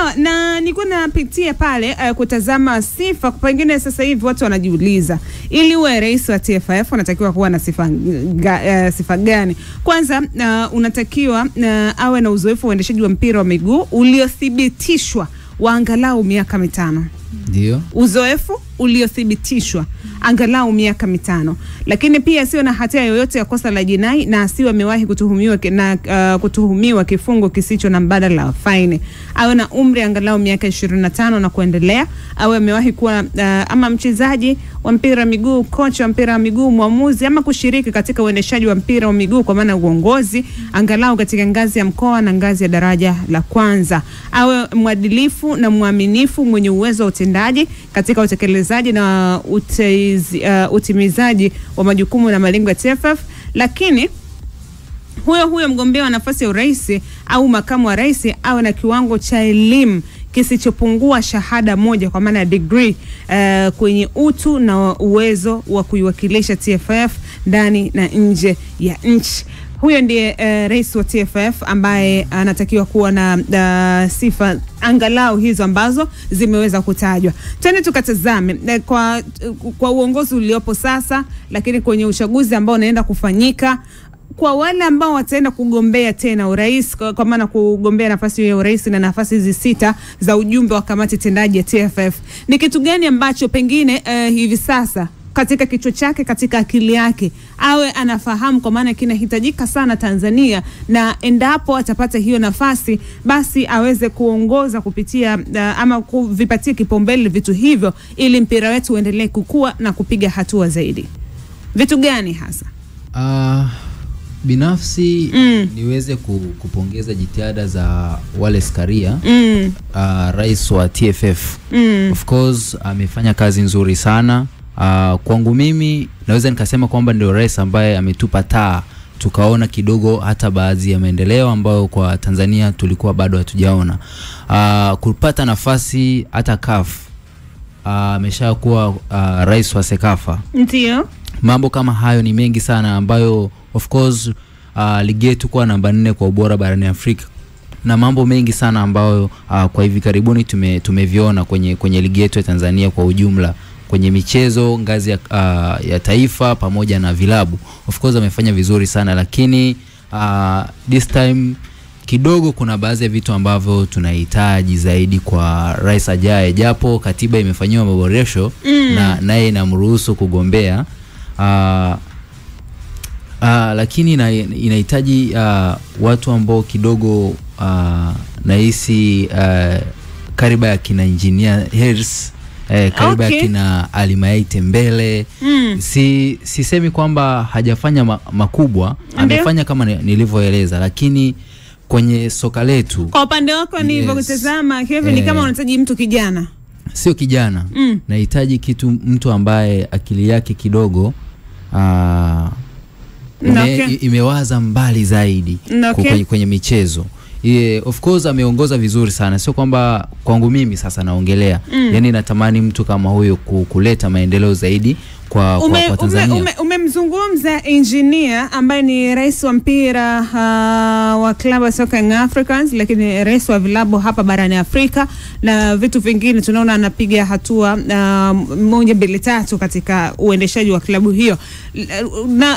Sawa, na niko napitia pale kutazama sifa. Pengine sasa hivi watu wanajiuliza, ili uwe rais wa TFF unatakiwa kuwa na sifa gani? Kwanza unatakiwa awe na uzoefu wa uendeshaji wa mpira wa miguu uliothibitishwa wa angalau miaka 5. Ndio. Uzoefu uliothibitishwa angalau miaka 5. Lakini pia sio na hatia yoyote ya kosa la jinai na asiwe amewahi kutuhumiwa kifungo kisicho na mbadala wa faini. Awe na umri angalau miaka 25 na kuendelea. Awe amewahi kuwa ama mchezaji wa mpira wa miguu, kocha wa mpira wa miguu, mwamuzi ama kushiriki katika uendeshaji wa mpira wa miguu kwa maana uongozi angalau katika ngazi ya mkoa na ngazi ya daraja la kwanza. Awe mwadilifu na mwaminifu, mwenye uwezo wa utendaji katika utekelezaji na utimizaji wa majukumu na malengo ya TFF. Lakini huyo mgombea wa nafasi ya urais au makamu wa rais awe na kiwango cha elimu kisichopungua shahada moja kwa maana degree kwenye utu na uwezo wa kuiwakilisha TFF ndani na nje ya nchi. Huyo ndiye rais wa TFF ambaye anatakiwa kuwa na sifa angalau hizo ambazo zimeweza kutajwa. Twende tukatazame kwa uongozi uliopo sasa, lakini kwenye uchaguzi ambao unaenda kufanyika, kwa wale ambao wataenda kugombea tena urais, kwa maana kugombea nafasi ya urais na nafasi hizi 6 za ujumbe wa kamati tendaji ya TFF, ni kitu gani ambacho pengine hivi sasa katika kichwa chake, katika akili yake awe anafahamu, kwa maana kinahitajika sana Tanzania, na endapo atapata hiyo nafasi basi aweze kuongoza kupitia ama kuvipatia kipaumbele vitu hivyo ili mpira wetu uendelee kukua na kupiga hatua zaidi? Vitu gani hasa? Binafsi niweze kupongeza jitihada za Wallace Karia, rais wa TFF. Of course amefanya kazi nzuri sana. Kwangu mimi naweza nikasema kwamba ndio rais ambaye ametupa taa tukaona kidogo hata baadhi ya maendeleo ambayo kwa Tanzania tulikuwa bado hatujaona. Kupata nafasi hata CAF, ameshakuwa rais wa Sekafa. Ndio. Mambo kama hayo ni mengi sana ambayo of course ligi yetu kwa namba 4 kwa ubora barani Afrika, na mambo mengi sana ambayo kwa hivi karibuni tumeviona kwenye ligi yetu ya Tanzania kwa ujumla, kwenye michezo ngazi ya taifa pamoja na vilabu. Of course amefanya vizuri sana, lakini this time kidogo kuna baadhi ya vitu ambavyo tunahitaji zaidi kwa rais ajaye, japo katiba imefanywa maboresho na naye inamruhusu kugombea, lakini inahitaji watu ambao kidogo nahisi kariba ya kina Engineer Hersi, kariba ya kina Alimayai Tembele. Sisemi kwamba hajafanya makubwa, amefanya kama nilivyoeleza, lakini kwenye soka letu kwa upande wako ni hivyo kutazama Kevin, ni kama unahitaji mtu kijana. Sio kijana, nahitaji mtu ambaye akili yake kidogo imewaza mbali zaidi kwenye michezo. Of course ameongoza vizuri sana, sio kwamba kwangu mimi sasa naongelea. Yani natamani mtu kama huyo kuleta maendeleo zaidi kwa Tanzania. Umemzungumza Engineer ambaye ni rais wa mpira wa klabu ya soka Young Africans, lakini rais wa vilabu hapa barani Afrika na vitu vingine. Tunaona anapiga hatua 1, 2, 3 katika uendeshaji wa klabu hiyo.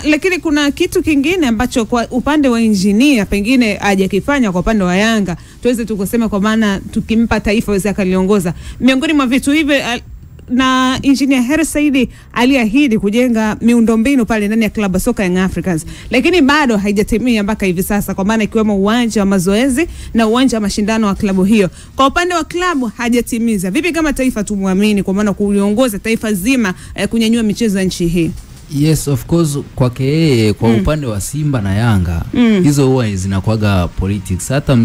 Lakini kuna kitu kingine ambacho kwa upande wa Engineer pengine hajakifanya kwa upande wa Yanga, tuweze tukosema, kwa maana tukimpa taifa waweza kaliongoza. Miongoni mwa vitu hivi, na Engineer Hersi aliahidi kujenga miundombinu pale ndani ya klabu soka Young Africans, lakini bado haijatimia mpaka hivi sasa, kwa maana ikiwemo uwanja wa mazoezi na uwanja wa mashindano wa klabu hiyo. Kwa upande wa klabu hajatimiza. Vipi kama taifa tumwamini, kwa maana kuliongoza taifa zima kunyanyua michezo ya nchi hii? Yes, of course kwake yeye, kwa upande wa Simba na Yanga hizo huwa zinakuaga politics. Hata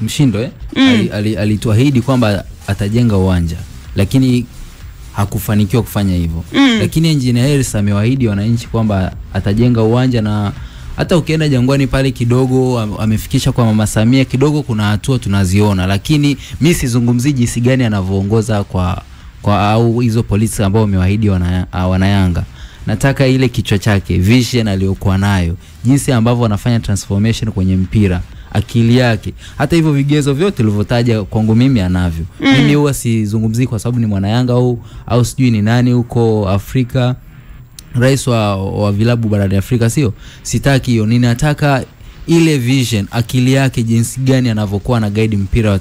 Mshindo alituahidi kwamba atajenga uwanja, lakini hakufanikiwa kufanya hivyo. Lakini Engineer Hersi amewaahidi wananchi kwamba atajenga uwanja, na hata ukienda Jangwani pale kidogo amefikisha kwa Mama Samia, kidogo kuna hatua tunaziona. Lakini mimi sizungumzii jinsi gani anavyoongoza kwa au hizo polisi ambao wamewaahidi wanayanga. Nataka ile kichwa chake, vision aliyokuwa nayo, jinsi ambavyo anafanya transformation kwenye mpira, akili yake. Hata hivyo vigezo vyote ulivyotaja kwangu mimi anavyo. Mimi huwa sizungumzii kwa sababu ni mwana Yanga au sijui ni nani huko Afrika, rais wa vilabu barani Afrika, sio. Sitaki hiyo, ninataka ile vision, akili yake jinsi gani anavyokuwa na guide mpira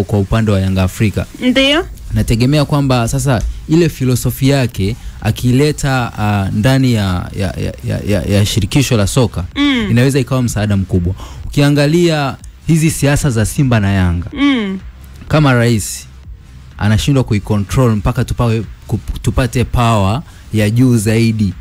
kwa upande wa Yanga Afrika. Ndio nategemea kwamba sasa ile filosofi yake akileta ndani ya shirikisho la soka inaweza ikawa msaada mkubwa. Ukiangalia hizi siasa za Simba na Yanga, kama rais anashindwa kuicontrol mpaka tupate power ya juu zaidi,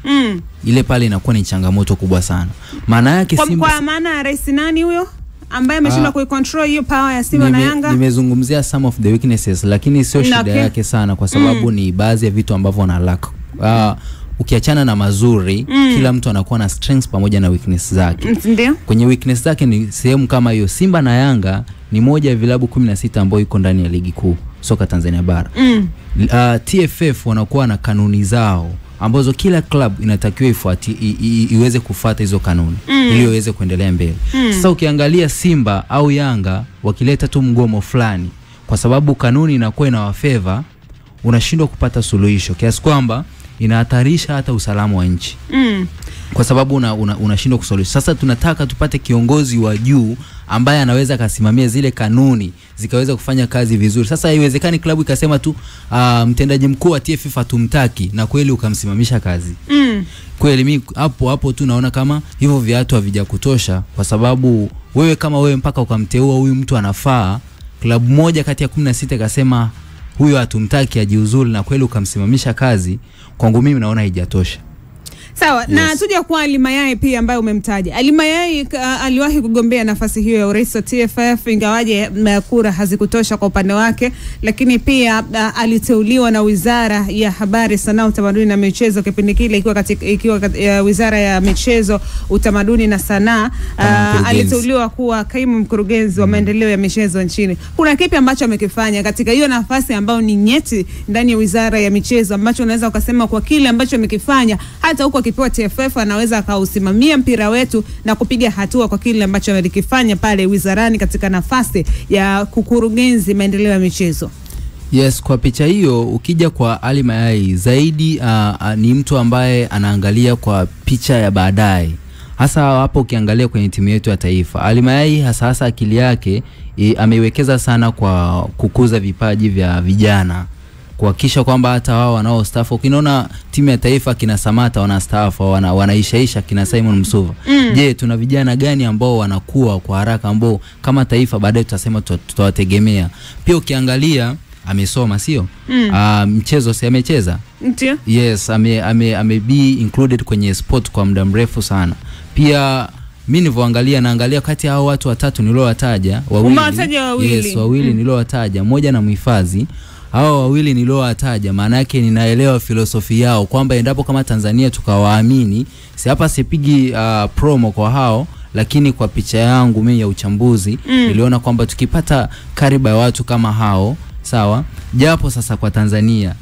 ile pale inakuwa ni changamoto kubwa sana. Maana yake Simba, kwa maana rais nani huyo ambaye ameshindwa kuicontrol hiyo power ya Simba na Yanga? Nimezungumzia some of the weaknesses, lakini sio shida yake sana, kwa sababu ni baadhi ya vitu ambavyo ana lack. Ukiachana na mazuri, kila mtu anakuwa na strengths pamoja na weakness zake. Ndio. Kwenye weakness zake ni sehemu kama hiyo. Simba na Yanga ni moja ya vilabu 16 ambao iko ndani ya ligi kuu soka Tanzania bara. TFF wanakuwa na kanuni zao ambazo kila club inatakiwa iweze kufuata hizo kanuni ili iweze kuendelea mbele. Sasa ukiangalia Simba au Yanga wakileta tu mgomo fulani, kwa sababu kanuni inakuwa ina wafavor, unashindwa kupata suluhisho kiasi kwamba inahatarisha hata usalama wa nchi. Kwa sababu unashindwa kusuluhisha. Sasa tunataka tupate kiongozi wa juu ambaye anaweza kasimamia zile kanuni zikaweza kufanya kazi vizuri. Sasa haiwezekani klabu ikasema tu mtendaji mkuu wa TFF hatumtaki na kweli ukamsimamisha kazi. Kweli mimi hapo tu naona kama hivyo viatu havijakutosha, kwa sababu wewe kama wewe mpaka ukamteua huyu mtu anafaa, klabu moja kati ya 16 kasema huyu hatumtaki ajiuzulu na kweli ukamsimamisha kazi, kwangu mimi naona haijatosha. Sawa, yes. Na tuje kwa Ali Mayai pia ambaye umemtaja. Ali Mayai aliwahi kugombea nafasi hiyo ya urais wa TFF, ingawaje kura hazikutosha kwa upande wake, lakini pia aliteuliwa na Wizara ya Habari, Sanaa, Utamaduni na Michezo kipindi kile ikiwa Wizara ya Michezo, Utamaduni na Sanaa. Aliteuliwa kuwa kaimu mkurugenzi wa maendeleo ya michezo nchini. Kuna kipi ambacho amekifanya katika hiyo nafasi ambayo ni nyeti ndani ya Wizara ya Michezo ambacho unaweza ukasema kwa kile ambacho amekifanya hata huko akipewa TFF anaweza akausimamia mpira wetu na kupiga hatua kwa kile ambacho alikifanya pale wizarani katika nafasi ya kukurugenzi maendeleo ya michezo? Yes, kwa picha hiyo ukija kwa Ali Mayai zaidi ni mtu ambaye anaangalia kwa picha ya baadaye. Hasa hapo ukiangalia kwenye timu yetu ya taifa, Ali Mayai hasa akili yake ameiwekeza sana kwa kukuza vipaji vya vijana, kuhakikisha kwamba hata wao wanaostaafu. Ukinaona timu ya taifa kina Samata wanastaafu, wanaishaisha kina Simon Msuva. Je, tuna vijana gani ambao wanakuwa kwa haraka ambao kama taifa baadaye tutasema tutawategemea? Pia ukiangalia amesoma, sio? Mchezo si amecheza? Ndio. Yes, ame be included kwenye sport kwa muda mrefu sana. Pia mimi nilivyoangalia naangalia kati ya hao watu watatu niliowataja, wawili. Yes, wawili niliowataja, mmoja na mhifadhi. Hao wawili niliowataja maana yake ninaelewa filosofi yao kwamba endapo kama Tanzania tukawaamini, si hapa sipigi promo kwa hao, lakini kwa picha yangu mimi ya uchambuzi niliona kwamba tukipata kariba ya watu kama hao, sawa, japo sasa kwa Tanzania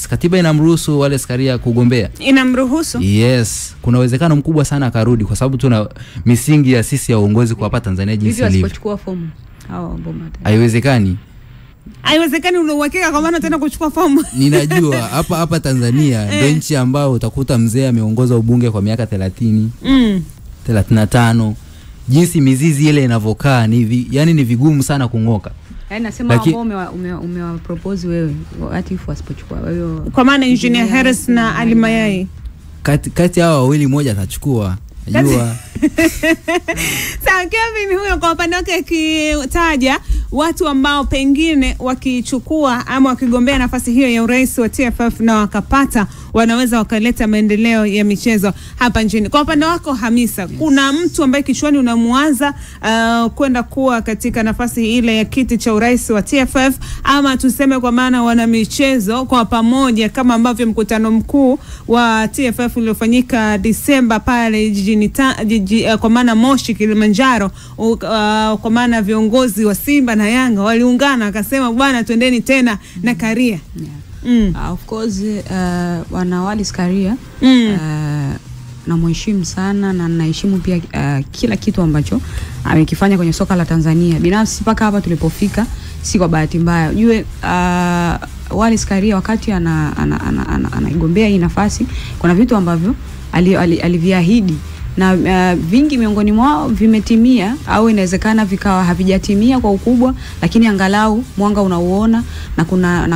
katiba inamruhusu wale Skaria kugombea. Inamruhusu? Yes, kuna uwezekano mkubwa sana akarudi kwa sababu tuna misingi ya sisi ya uongozi kwa hapa Tanzania jinsi ilivyo. Hivi wasipochukua fomu hao bomba. Haiwezekani. Haiwezekani unauhakika kwa maana tena kuchukua fomu. Ninajua hapa Tanzania ndio nchi ambayo utakuta mzee ameongoza ubunge kwa miaka 30, 35. Jinsi mizizi ile inavokaa yani ni vigumu sana kungoka. Yaani nasema ambao umewapropose wewe ati wasipochukua wewe. Kwa maana Engineer Harris na Ali Mayai. Kati hao wawili mmoja atachukua. Najua. Sawa, Kevin huyo kwa upande wake akitaja watu ambao pengine wakichukua ama wakigombea nafasi hiyo ya urais wa TFF na wakapata, wanaweza wakaleta maendeleo ya michezo hapa nchini. Kwa upande wako Hamisa, kuna mtu ambaye kichwani unamuanza kwenda kuwa katika nafasi ile ya kiti cha urais wa TFF, ama tuseme kwa maana wana michezo kwa pamoja kama ambavyo mkutano mkuu wa TFF uliofanyika Disemba pale jijini kwa maana Moshi, Kilimanjaro, kwa maana viongozi wa Simba na Yanga waliungana akasema bwana twendeni tena na Karia. Of course wana Wallace Karia namheshimu sana na naheshimu pia kila kitu ambacho amekifanya kwenye soka la Tanzania. Binafsi mpaka hapa tulipofika si kwa bahati mbaya. Unajue Wallace Karia wakati anaigombea hii nafasi, kuna vitu ambavyo aliviahidi na vingi miongoni mwao vimetimia, au inawezekana vikawa havijatimia kwa ukubwa, lakini angalau mwanga unauona na kuna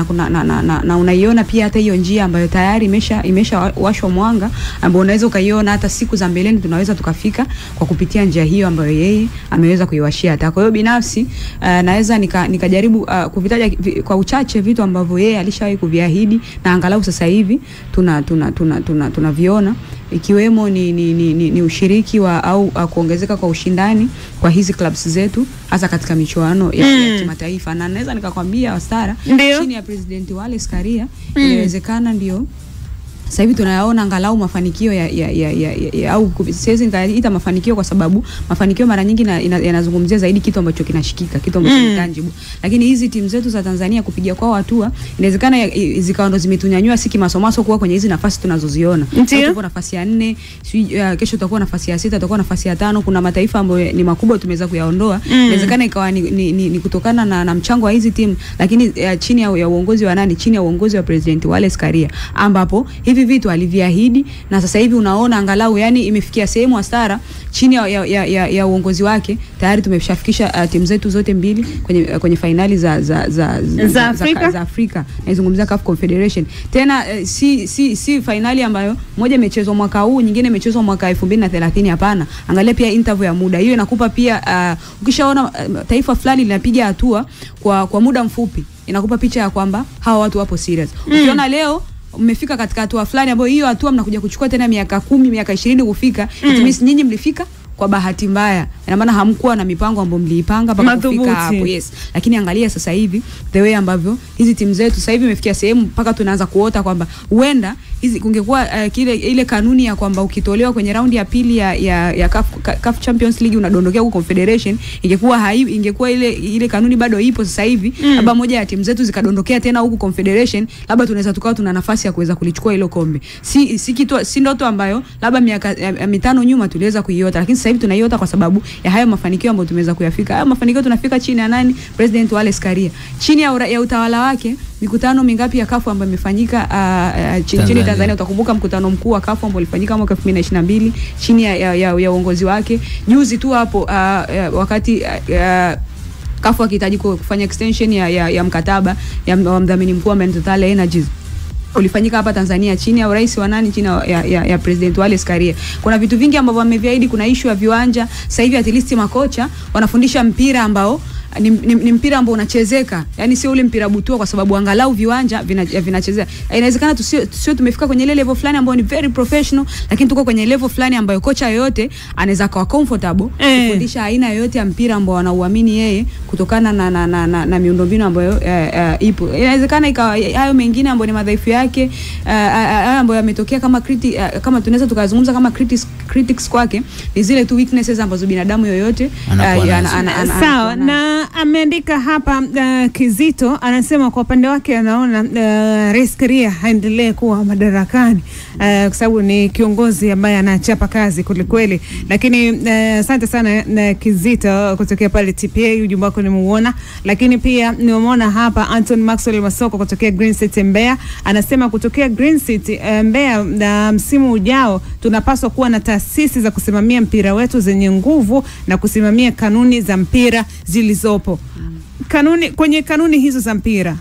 na unaiona pia hata hiyo njia ambayo tayari imesha washwa mwanga, ambao unaweza ukaiona hata siku za mbeleni tunaweza tukafika kwa kupitia njia hiyo ambayo yeye ameweza kuiwashia hata. Kwa hiyo binafsi naweza nikajaribu kuvitaja kwa uchache vitu ambavyo yeye alishawahi kuviahidi na angalau sasa hivi tunaviona, ikiwemo ni ushiriki wa au kuongezeka kwa ushindani kwa hizi clubs zetu hasa katika michuano ya kimataifa. Na naweza nikakwambia Wastara, chini ya President Wallace Karia inawezekana ndio sasa hivi tunayaona angalau mafanikio au siwezi nikaita mafanikio kwa sababu mafanikio mara nyingi yanazungumzia zaidi kitu ambacho kinashikika, kitu ambacho ni tangible. Lakini hizi timu zetu za Tanzania kupiga kwao hatua inawezekana zikawa ndo zimetunyanyua siki masomaso kuwa kwenye hizi nafasi tunazoziona. Tupo nafasi ya 4, kesho tutakuwa nafasi ya 6, tutakuwa nafasi ya 5. Kuna mataifa ambayo ni makubwa tumeweza kuyaondoa. Inawezekana ikawa ni kutokana na mchango wa hizi timu, lakini chini ya uongozi wa nani? Chini ya uongozi wa President Wallace Karia, ambapo hivi vitu aliviahidi na sasa hivi unaona angalau yani imefikia sehemu Wastara chini ya uongozi wake tayari tumeshafikisha timu zetu zote mbili kwenye finali za Afrika. Naizungumzia CAF Confederation. Tena si finali ambayo moja imechezwa mwaka huu, nyingine imechezwa mwaka 2030. Hapana. Angalia pia interval ya muda. Hiyo inakupa pia ukishaona taifa fulani linapiga hatua kwa muda mfupi, inakupa picha ya kwamba hawa watu wapo serious. Ukiona leo mmefika katika hatua fulani ambayo hiyo hatua mnakuja kuchukua tena miaka 10, miaka 20 kufika, it means nyinyi mlifika kwa bahati mbaya. Ina maana hamkuwa na mipango ambayo mliipanga mpaka kufika hapo. Yes. Lakini angalia sasa hivi the way ambavyo hizi timu zetu sasa hivi imefikia sehemu mpaka tunaanza kuota kwamba huenda hizi kungekuwa ile kanuni ya kwamba ukitolewa kwenye raundi ya pili ya CAF Champions League unadondokea huko Confederation, ingekuwa ile kanuni bado ipo sasa hivi, labda moja ya timu zetu zikadondokea tena huko Confederation, labda tunaweza tukawa tuna nafasi ya kuweza kulichukua hilo kombe. Si ndoto ambayo labda miaka 5 nyuma tuliweza kuiota, lakini sasa hivi tunaiota kwa sababu ya hayo mafanikio ambayo tumeweza kuyafika. Hayo mafanikio tunafika chini ya nani? President Wallace Karia. Chini ya utawala wake mikutano mingapi ya CAF ambayo imefanyika nchini Tanzania? Utakumbuka mkutano mkuu wa CAF ambao ulifanyika mwaka 2022 chini ya uongozi wake. Juzi tu hapo wakati CAF akihitaji kufanya extension ya mkataba ya mdhamini mkuu wa Total Energies ulifanyika hapa Tanzania chini ya rais wa nani? Chini ya President Wallace Karia. Kuna vitu vingi ambavyo wameviahidi. Kuna issue ya viwanja. Sasa hivi at least makocha wanafundisha mpira ambao ni mpira ambao unachezeka, yani sio ule mpira butua, kwa sababu angalau viwanja vinachezea. Inawezekana sio tumefika kwenye level fulani ambayo ni very professional, lakini tuko kwenye level fulani ambayo kocha yoyote anaweza kuwa comfortable kufundisha aina yoyote ya mpira ambao wanauamini yeye kutokana na miundombinu ambayo ipo. Inawezekana ikawa hayo mengine ambayo ni madhaifu yake ambayo yametokea kama tunaweza tukazungumza kama critics kwake ni zile tu weaknesses ambazo binadamu yoyote sawa. Na ameandika hapa Kizito anasema kwa upande wake anaona Rais Karia haendelee kuwa madarakani kwa sababu ni kiongozi ambaye anachapa kazi kweli. Lakini asante sana na Kizito kutokea pale TPA, ujumbe wako nimeona. Lakini pia nimeona hapa Anton Maxwell Masoko kutokea Green City Mbeya, anasema kutokea Green City Mbeya, msimu ujao tunapaswa kuwa na taasisi za kusimamia mpira wetu zenye nguvu na kusimamia kanuni za mpira zilizopo. Kwenye kanuni hizo za mpira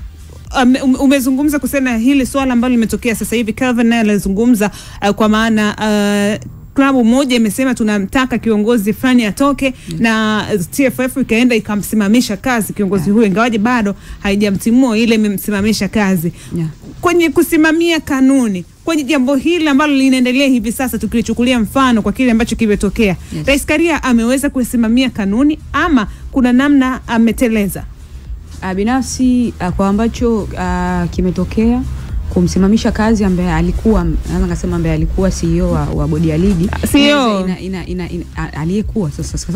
umezungumza kusema hili swala ambalo limetokea sasa hivi. Calvin naye alizungumza kwa maana klabu moja imesema tunamtaka kiongozi fulani atoke, na TFF ikaenda ikamsimamisha kazi kiongozi huyo, ingawaje bado haijamtimua ile imemsimamisha kazi. Kwenye kusimamia kanuni, kwenye jambo hili ambalo linaendelea hivi sasa, tukilichukulia mfano kwa kile ambacho kimetokea, Rais Karia ameweza kusimamia kanuni ama kuna namna ameteleza? Binafsi kwa ambacho kimetokea, kumsimamisha kazi ambaye alikuwa alikuwa CEO wa bodi ya ligi, CEO aliyekuwa sasa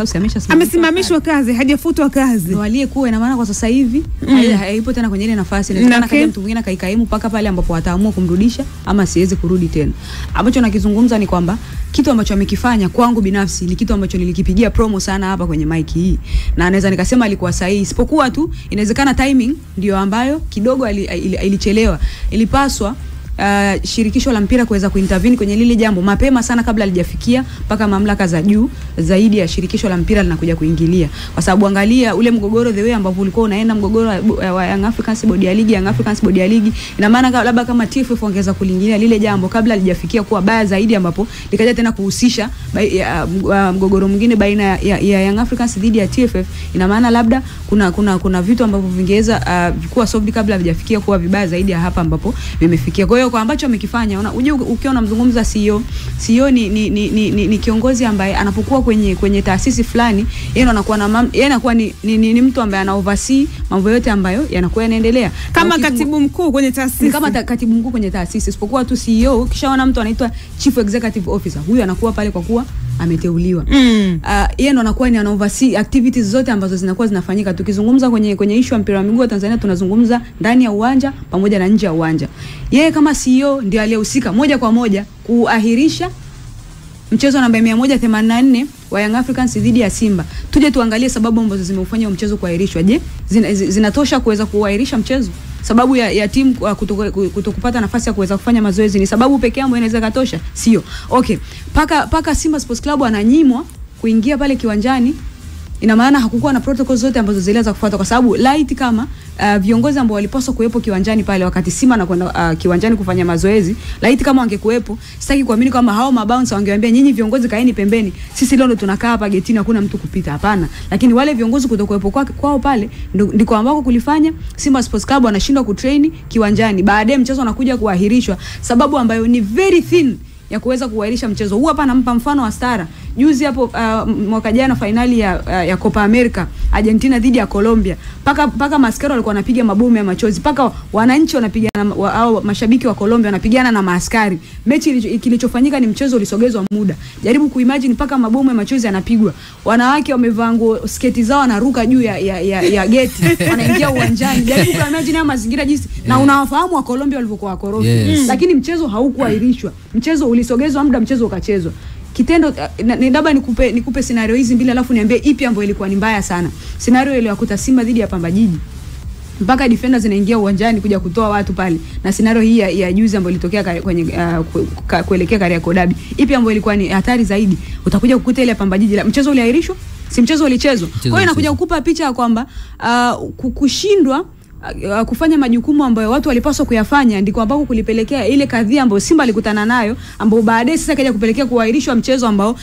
amesimamishwa kazi, hajafutwa kazi, ndio aliyekuwa. Ina maana kwa sasa hivi haipo tena kwenye ile nafasi. Inawezekana kaja mtu mwingine kaikaimu paka pale ambapo wataamua kumrudisha ama siweze kurudi tena. Ambacho nakizungumza ni kwamba kitu ambacho amekifanya kwangu binafsi ni kitu ambacho nilikipigia promo sana hapa kwenye mic hii, na naweza nikasema alikuwa sahihi, isipokuwa tu inawezekana timing ndio ambayo kidogo ilichelewa. Ilipaswa shirikisho la mpira kuweza kuintervene kwenye lile jambo mapema sana kabla halijafikia mpaka mamlaka za juu zaidi ya shirikisho la mpira linakuja kuingilia, kwa sababu angalia ule mgogoro the way ambapo ulikuwa unaenda, mgogoro wa Young Africans Bodi ya Ligi, Young Africans Bodi ya Ligi, ina maana labda kama TFF ongeza kulingilia lile jambo kabla halijafikia kuwa baya zaidi, ambapo likaja tena kuhusisha mgogoro mwingine baina ya Young Africans dhidi ya TFF, ina maana labda kuna vitu ambavyo vingeweza kuwa solved kabla havijafikia kuwa vibaya zaidi ya hapa ambapo vimefikia. Kwa hiyo kwa ambacho amekifanya, unajua ukiwa unamzungumza CEO ni kiongozi ambaye anapokuwa kwenye taasisi fulani, yeye anakuwa ni mtu ambaye ana oversee mambo yote ambayo yanakuwa yanaendelea kama katibu mkuu kwenye taasisi, kama katibu mkuu kwenye taasisi, isipokuwa tu CEO. Kishaona mtu anaitwa Chief Executive Officer, huyu anakuwa pale kwa kuwa ameteuliwa. Yeye ndo anakuwa ni ana oversee activities zote ambazo zinakuwa zinafanyika. Tukizungumza kwenye issue ya mpira wa miguu wa Tanzania, tunazungumza ndani ya uwanja pamoja na nje ya uwanja. Yeye kama CEO ndio aliyehusika moja kwa moja kuahirisha mchezo namba 184 wa Young Africans dhidi ya Simba. Tuje tuangalie sababu ambazo zimeufanya mchezo kuahirishwa. Je, zinatosha kuweza kuahirisha mchezo? Sababu ya timu kutokupata nafasi ya kuweza kufanya mazoezi ni sababu pekee ambayo inaweza katosha? Sio. Okay. Paka Simba Sports Club ananyimwa kuingia pale kiwanjani, ina maana hakukuwa na protocol zote ambazo ziliweza kufuata, kwa sababu light kama viongozi ambao walipaswa kuwepo kiwanjani pale wakati Simba na kwenda kiwanjani kufanya mazoezi, light kama wangekuwepo, sitaki kuamini kwamba hao mabouncer wangewaambia nyinyi viongozi kaeni pembeni, sisi leo ndo tunakaa hapa getini hakuna mtu kupita. Hapana. Lakini wale viongozi kutokuwepo kwao pale ndiko ambako kulifanya Simba Sports Club wanashindwa kutrain kiwanjani, baadaye mchezo unakuja kuahirishwa, sababu ambayo ni very thin ya kuweza kuahirisha mchezo huu. Hapa nampa mfano wa Stara. Juzi hapo mwaka jana finali ya Copa America, Argentina dhidi ya Colombia. Paka maskari walikuwa wanapiga mabomu ya machozi. Paka wananchi wanapigana au mashabiki wa Colombia wanapigana na maaskari. Mechi kilichofanyika ni mchezo ulisogezwa muda. Jaribu kuimagine paka mabomu ya machozi yanapigwa. Wanawake wamevaa nguo, sketi zao wanaruka juu ya geti. Wanaingia uwanjani. Jaribu kuimagine haya mazingira jinsi na unawafahamu wa Colombia walivyokuwa wakorofi. Yes. Lakini mchezo haukuahirishwa. Mchezo ulisogezwa muda, mchezo ukachezwa. Kitendo labda nikupe scenario hizi mbili alafu niambie ipi ambayo ilikuwa ni mbaya sana. Scenario ile ya kuta Simba dhidi ya Pamba Jiji, mpaka defenders zinaingia uwanjani kuja kutoa watu pale, na scenario hii ya juzi ambayo ilitokea kwenye kuelekea Kariakoo Derby, ipi ambayo ilikuwa ni hatari zaidi? Utakuja kukuta ile ya Pamba Jiji, mchezo uliahirishwa, si mchezo ulichezwa. Kwa hiyo inakuja kukupa picha ya kwamba kushindwa kufanya majukumu ambayo watu walipaswa kuyafanya ndiko ambako kulipelekea ile kadhia ambayo Simba alikutana nayo, ambayo baadaye sasa kaja kupelekea kuahirishwa mchezo ambao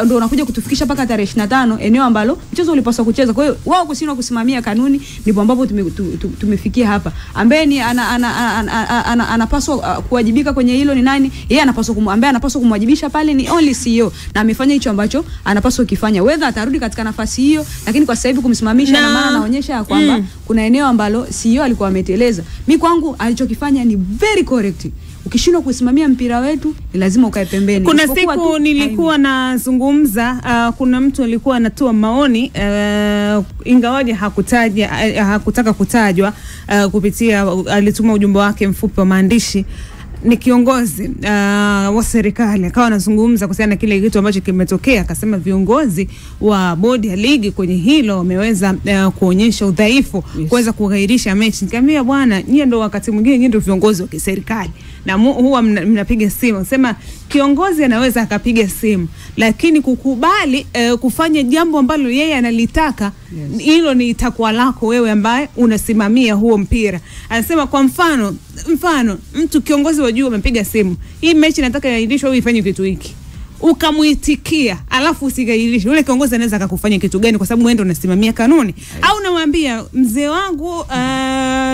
ndio unakuja kutufikisha paka tarehe 25, eneo ambalo mchezo ulipaswa kucheza. Kwa hiyo wao kushindwa kusimamia kanuni ndipo ambapo tumefikia hapa. Ambaye ni anapaswa kuwajibika kwenye hilo ni nani? Yeye anapaswa kumwajibisha pale ni only CEO, na amefanya hicho ambacho anapaswa kufanya. Whether atarudi katika nafasi hiyo, lakini kwa sasa hivi kumsimamisha na maana anaonyesha kwamba kuna eneo ambalo CEO alikuwa ameteleza. Mimi kwangu alichokifanya ni very correct. Ukishindwa kusimamia mpira wetu ni lazima ukae pembeni. Kuna siku nilikuwa nazungumza, kuna mtu alikuwa anatoa maoni, ingawaje hakutaka kutajwa, kupitia alituma ujumbe wake mfupi wa maandishi. Ni kiongozi wa serikali akawa anazungumza kuhusiana na kile kitu ambacho kimetokea. Akasema viongozi wa bodi ya ligi kwenye hilo wameweza kuonyesha udhaifu, kuweza kughairisha mechi. Nikamwambia bwana, nyie ndio wakati mwingine nyie ndio viongozi wa kiserikali na huwa mnapiga simu. Sema kiongozi anaweza akapiga simu, lakini kukubali kufanya jambo ambalo yeye analitaka, hilo ni takwa lako wewe ambaye unasimamia huo mpira. Anasema kwa mfano mtu kiongozi wa juu amepiga simu, hii mechi nataka iahirishwe au ifanye kitu hiki, ukamuitikia alafu usigairishe, ule kiongozi anaweza akakufanya kitu gani? Kwa sababu wewe ndio unasimamia kanuni. Au unamwambia mzee wangu,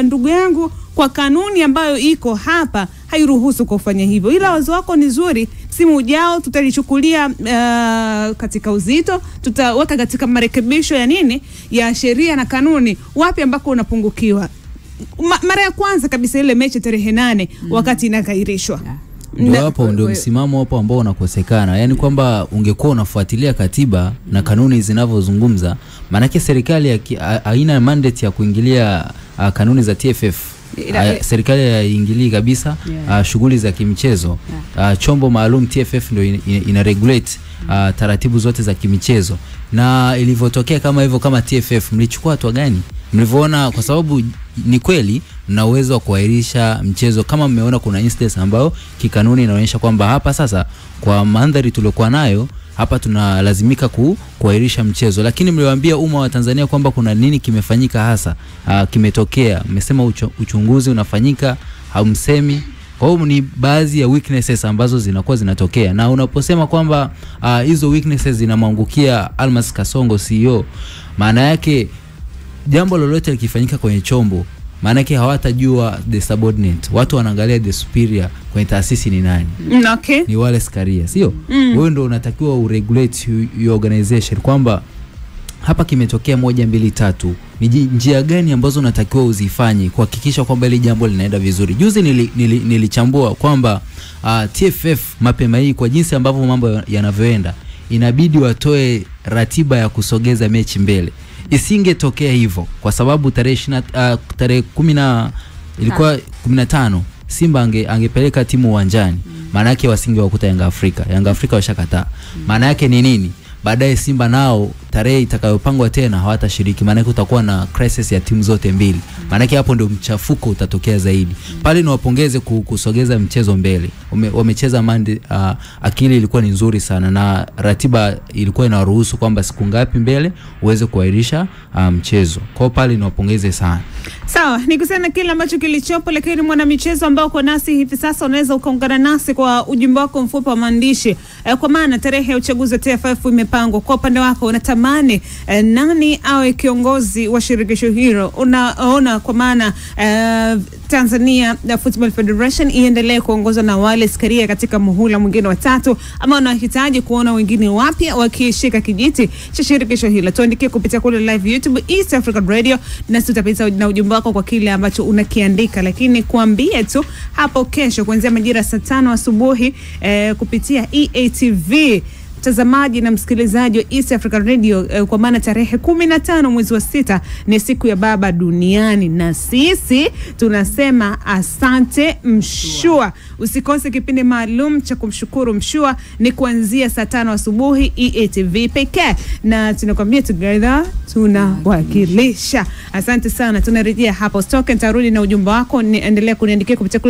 ndugu yangu, kwa kanuni ambayo iko hapa hairuhusu kufanya hivyo, ila wazo wako ni nzuri, simu ujao tutalichukulia katika uzito, tutaweka katika marekebisho ya nini ya sheria na kanuni, wapi ambako unapungukiwa. Mara ya kwanza kabisa ile mechi tarehe 8 wakati inakairishwa. Ndio hapo ndio msimamo hapo ambao unakosekana. Yaani kwamba ungekuwa unafuatilia katiba na kanuni zinavyozungumza, maana serikali haina mandate ya kuingilia kanuni za TFF. serikali haiingilii kabisa shughuli za kimchezo. Chombo maalum TFF ndio ina regulate taratibu zote za kimichezo. Na ilivyotokea kama hivyo, kama TFF mlichukua hatua gani? Mlivyoona, kwa sababu ni kweli mna uwezo wa kuahirisha mchezo kama mmeona kuna instance ambayo kikanuni inaonyesha kwamba hapa sasa kwa mandhari tuliokuwa nayo hapa tunalazimika kuahirisha mchezo, lakini mliwaambia umma wa Tanzania kwamba kuna nini kimefanyika hasa, kimetokea. Mmesema uchunguzi unafanyika, haumsemi. Kwa hiyo ni baadhi ya weaknesses ambazo zinakuwa zinatokea, na unaposema kwamba hizo weaknesses zinamwangukia Almas Kasongo CEO, maana yake jambo lolote likifanyika kwenye chombo, maana yake hawatajua the subordinate. Watu wanaangalia the superior kwenye taasisi ni nani. Okay. Ni Wallace Karia, sio? Wewe ndio unatakiwa uregulate your organization kwamba hapa kimetokea 1 2 3. Ni njia gani ambazo unatakiwa uzifanye kuhakikisha kwamba ile jambo linaenda vizuri. Juzi nilichambua kwamba TFF mapema hii, kwa jinsi ambavyo mambo yanavyoenda, inabidi watoe ratiba ya kusogeza mechi mbele. Isingetokea hivyo kwa sababu tarehe 10 ilikuwa 15 Simba angepeleka timu uwanjani, maana yake wasingewakuta Yanga Afrika washakataa. Maana yake ni nini? Baadaye Simba nao tarehe itakayopangwa tena hawatashiriki, maana yake utakuwa na crisis ya timu zote mbili. Maana yake hapo ndio mchafuko utatokea zaidi. Pale ni wapongeze kusogeza mchezo mbele. Wamecheza mande, akili ilikuwa ni nzuri sana na ratiba ilikuwa inaruhusu kwamba siku ngapi mbele uweze kuahirisha mchezo. Kwa pale ni wapongeze sana. Sawa, nikusema kile ambacho kilichopo, lakini mwana michezo ambao uko nasi hivi sasa unaweza ukaungana nasi kwa ujumbe wako mfupi wa maandishi. Kwa maana tarehe ya uchaguzi wa TFF imepangwa. Kwa upande wako unatamani nani awe kiongozi wa shirikisho hilo? Unaona kwa maana Tanzania Football Federation iendelee kuongozwa na Wallace Karia katika muhula mwingine wa 3, ama unahitaji kuona wengine wapya wakishika kijiti cha shirikisho hilo? Tuandikie kupitia kule live YouTube East Africa Radio, na tutapita na ujumbe wako kwa kile ambacho unakiandika. Lakini kuambie tu hapo kesho kuanzia majira saa 5 asubuhi kupitia EATV, mtazamaji na msikilizaji wa East Africa Radio, kwa maana tarehe 15 mwezi wa 6 ni siku ya baba duniani, na sisi tunasema asante Mshua. Usikose kipindi maalum cha kumshukuru Mshua, ni kuanzia saa 5 asubuhi EATV pekee, na tunakwambia together tunawakilisha. Asante sana, tunarejea hapo stoke. Nitarudi na ujumbe wako, endelea kuniandikia kupitia